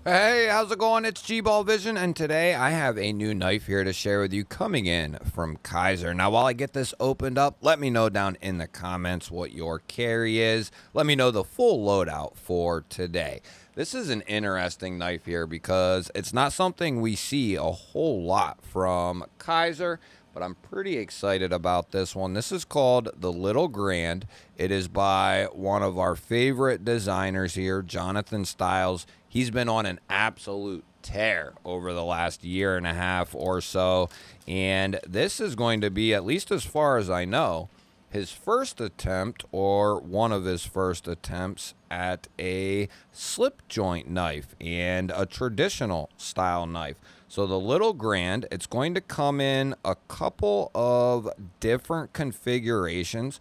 Hey, how's it going? It's G-Ball Vision, and today I have a new knife here to share with you coming in from Kizer. Now, while I get this opened up, let me know down in the comments what your carry is. Let me know the full loadout for today. This is an interesting knife here because it's not something we see a whole lot from Kizer, but I'm pretty excited about this one. This is called the Little Grand. It is by one of our favorite designers here, Jonathan Styles. He's been on an absolute tear over the last year and a half or so, and this is going to be, at least as far as I know, his first attempt, or one of his first attempts, at a slip joint knife and a traditional style knife. So the Little Grand, it's going to come in a couple of different configurations.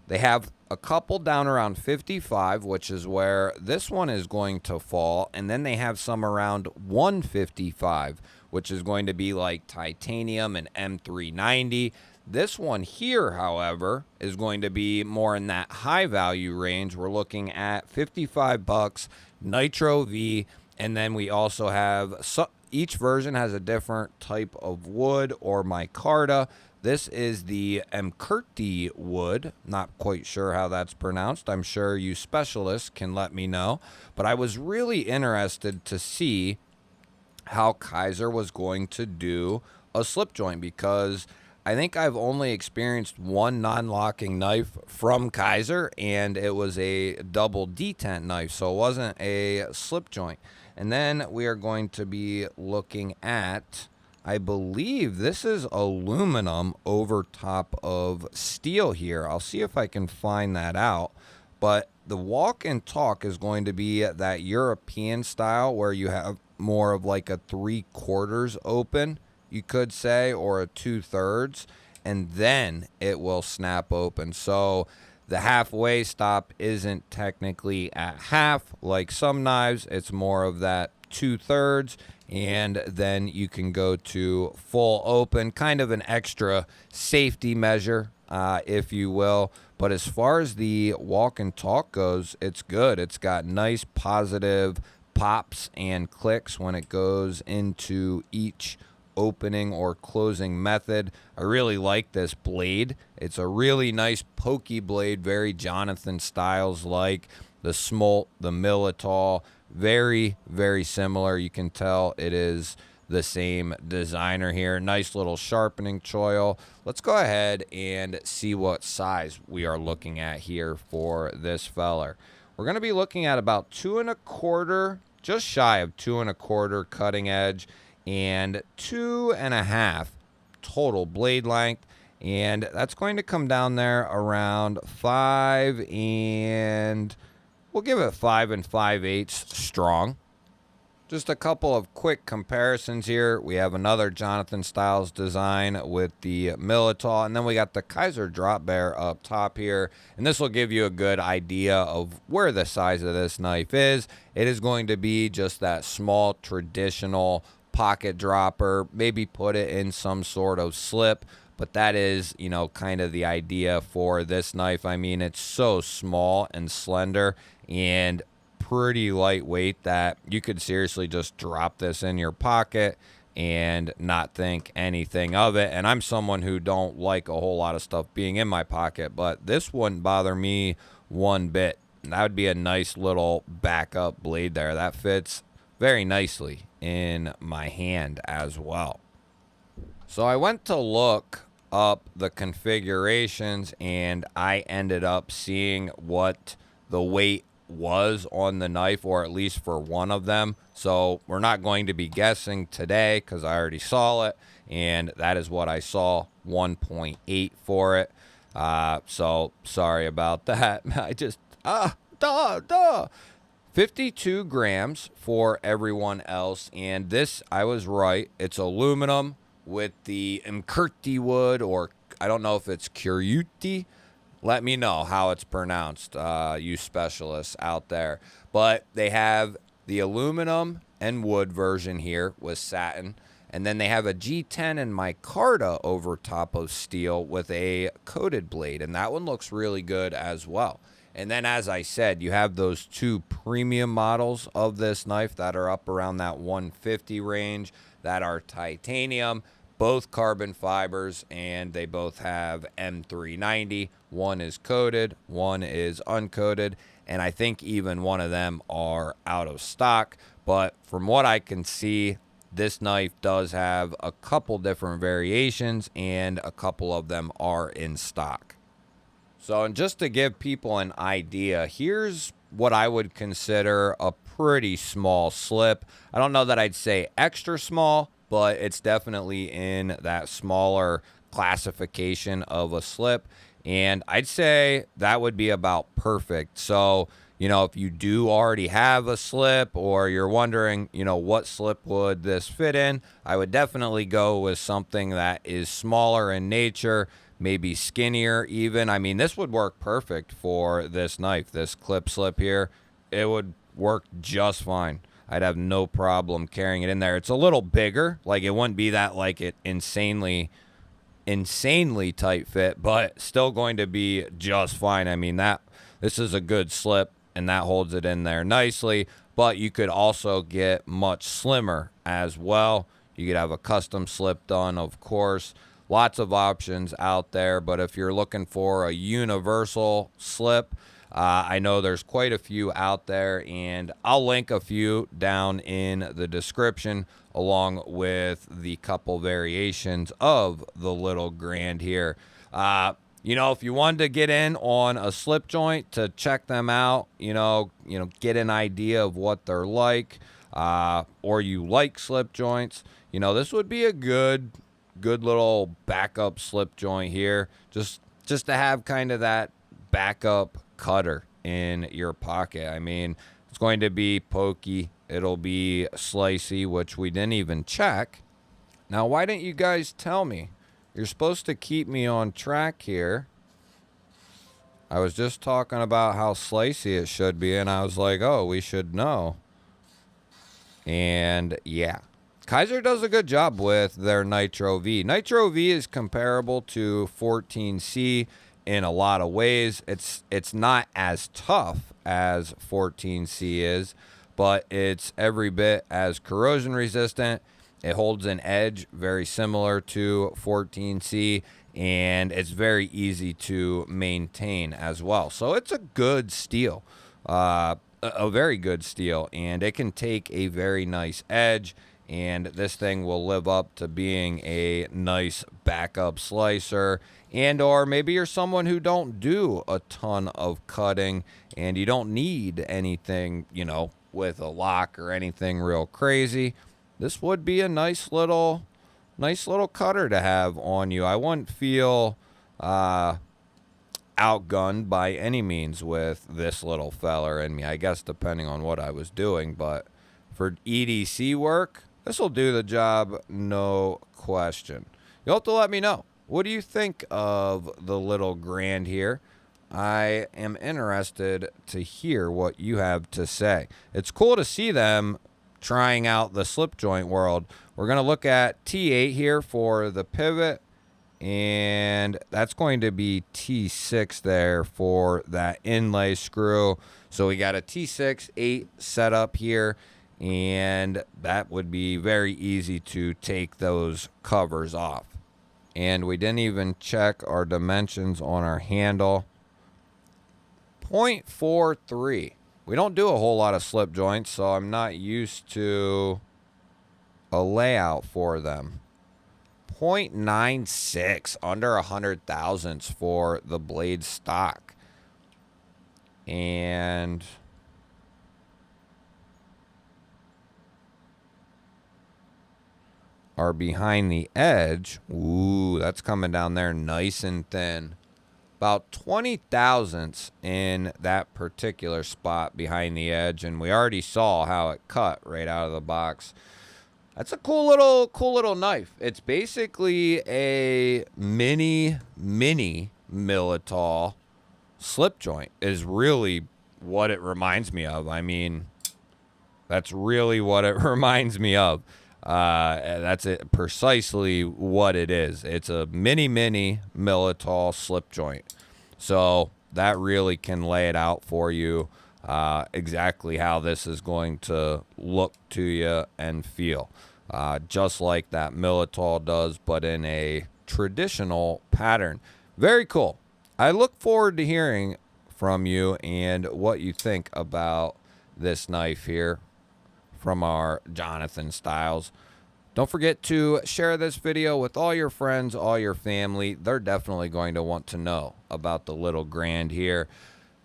They have a couple down around 55, which is where this one is going to fall. And then they have some around 155, which is going to be like titanium and M390. This one here, however, is going to be more in that high value range. We're looking at 55 bucks, Nitro V, and then we also have, each version has a different type of wood or micarta. This is the MKirti wood. Not quite sure how that's pronounced. I'm sure you specialists can let me know. But I was really interested to see how Kizer was going to do a slip joint, because I think I've only experienced one non-locking knife from Kizer, and it was a double detent knife, so it wasn't a slip joint. And then we are going to be looking at, I believe this is aluminum over top of steel here. I'll see if I can find that out. But the walk and talk is going to be that European style where you have more of like a 3/4 open, you could say, or a 2/3, and then it will snap open. So the halfway stop isn't technically at half like some knives. It's more of that 2/3, and then you can go to full open, kind of an extra safety measure, if you will. But as far as the walk and talk goes, it's good. It's got nice positive pops and clicks when it goes into each opening or closing method. I really like this blade. It's a really nice pokey blade, very Jonathan Styles like. The smolt, the Militol, very, very similar. You can tell it is the same designer here. Nice little sharpening choil. Let's go ahead and see what size we are looking at here for this feller. We're going to be looking at about 2 1/4, just shy of 2 1/4 cutting edge, and 2.5 total blade length. And that's going to come down there around 5, and we'll give it 5 5/8 strong. Just a couple of quick comparisons here. We have another Jonathan Styles design with the Militol, and then we got the Kizer drop bear up top here. And this will give you a good idea of where the size of this knife is. It is going to be just that small traditional pocket dropper. Maybe put it in some sort of slip, but that is, you know, kind of the idea for this knife. I mean, it's so small and slender and pretty lightweight that you could seriously just drop this in your pocket and not think anything of it. And I'm someone who don't like a whole lot of stuff being in my pocket, but this wouldn't bother me one bit. That would be a nice little backup blade there. That fits very nicely in my hand as well. So I went to look up the configurations, and I ended up seeing what the weight was on the knife, or at least for one of them. So we're not going to be guessing today because I already saw it, and that is what I saw, 1.8 for it. So sorry about that. I just 52 grams for everyone else, and this, I was right, it's aluminum with the MKirti wood, or I don't know if it's Kyryuti. Let me know how it's pronounced, you specialists out there. But they have the aluminum and wood version here with satin. And then they have a G10 and micarta over top of steel with a coated blade. And that one looks really good as well. And then, as I said, you have those two premium models of this knife that are up around that 150 range that are titanium, both carbon fibers, and they both have M390. One is coated, one is uncoated, and I think even one of them are out of stock. But from what I can see, this knife does have a couple different variations, and a couple of them are in stock. So, and just to give people an idea, here's what I would consider a pretty small slip. I don't know that I'd say extra small, but it's definitely in that smaller classification of a slip. And I'd say that would be about perfect. So, if you do already have a slip, or you're wondering, what slip would this fit in, I would definitely go with something that is smaller in nature, maybe skinnier even. I mean, this would work perfect for this knife, this clip slip here. It would work just fine. I'd have no problem carrying it in there. It's a little bigger. Like, it wouldn't be that, like, it insanely tight fit, but still going to be just fine. I mean, this is a good slip, and that holds it in there nicely. But you could also get much slimmer as well. You could have a custom slip done, of course. Lots of options out there, but if you're looking for a universal slip, I know there's quite a few out there, and I'll link a few down in the description, along with the couple variations of the little Grand here. If you wanted to get in on a slip joint to check them out, get an idea of what they're like, or you like slip joints, this would be a good little backup slip joint here, just to have kind of that backup cutter in your pocket. I mean, it's going to be pokey, it'll be slicey, which we didn't even check. Now, why didn't you guys tell me? You're supposed to keep me on track here. I was just talking about how slicey it should be, and I was like, oh, we should know. And yeah, Kizer does a good job with their Nitro V. Nitro V is comparable to 14C in a lot of ways. It's not as tough as 14C is, but it's every bit as corrosion resistant. It holds an edge very similar to 14C, and it's very easy to maintain as well. So it's a good steel, a very good steel, and it can take a very nice edge. And this thing will live up to being a nice backup slicer. And or maybe you're someone who don't do a ton of cutting, and you don't need anything, with a lock or anything real crazy. This would be a nice little cutter to have on you. I wouldn't feel outgunned by any means with this little feller in me. I guess depending on what I was doing, but for EDC work, this will do the job, no question. You'll have to let me know. What do you think of the little Grand here? I am interested to hear what you have to say. It's cool to see them trying out the slip joint world. We're going to look at T8 here for the pivot, and that's going to be T6 there for that inlay screw. So we got a T6 8 setup here, and that would be very easy to take those covers off. And we didn't even check our dimensions on our handle. 0.43. We don't do a whole lot of slip joints, so I'm not used to a layout for them. 0.96, under 100 thousandths for the blade stock. And are behind the edge. Ooh, that's coming down there nice and thin. About 20 thousandths in that particular spot behind the edge, and we already saw how it cut right out of the box. That's a cool little knife. It's basically a mini Militol slip joint is really what it reminds me of. I mean, that's really what it reminds me of. That's it, precisely what it is. It's a mini Militol slip joint. So that really can lay it out for you exactly how this is going to look to you and feel. Just like that Militol does, but in a traditional pattern. Very cool. I look forward to hearing from you and what you think about this knife here from our Jonathan Styles. Don't forget to share this video with all your friends, all your family. They're definitely going to want to know about the little Grand here.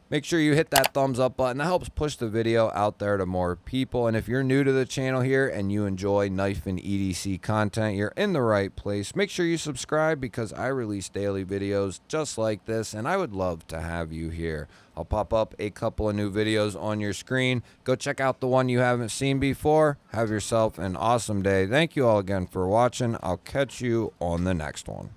Make sure you hit that thumbs up button. That helps push the video out there to more people. And if you're new to the channel here and you enjoy knife and EDC content, you're in the right place. Make sure you subscribe because I release daily videos just like this, and I would love to have you here. I'll pop up a couple of new videos on your screen. Go check out the one you haven't seen before. Have yourself an awesome day. Thank you all again for watching. I'll catch you on the next one.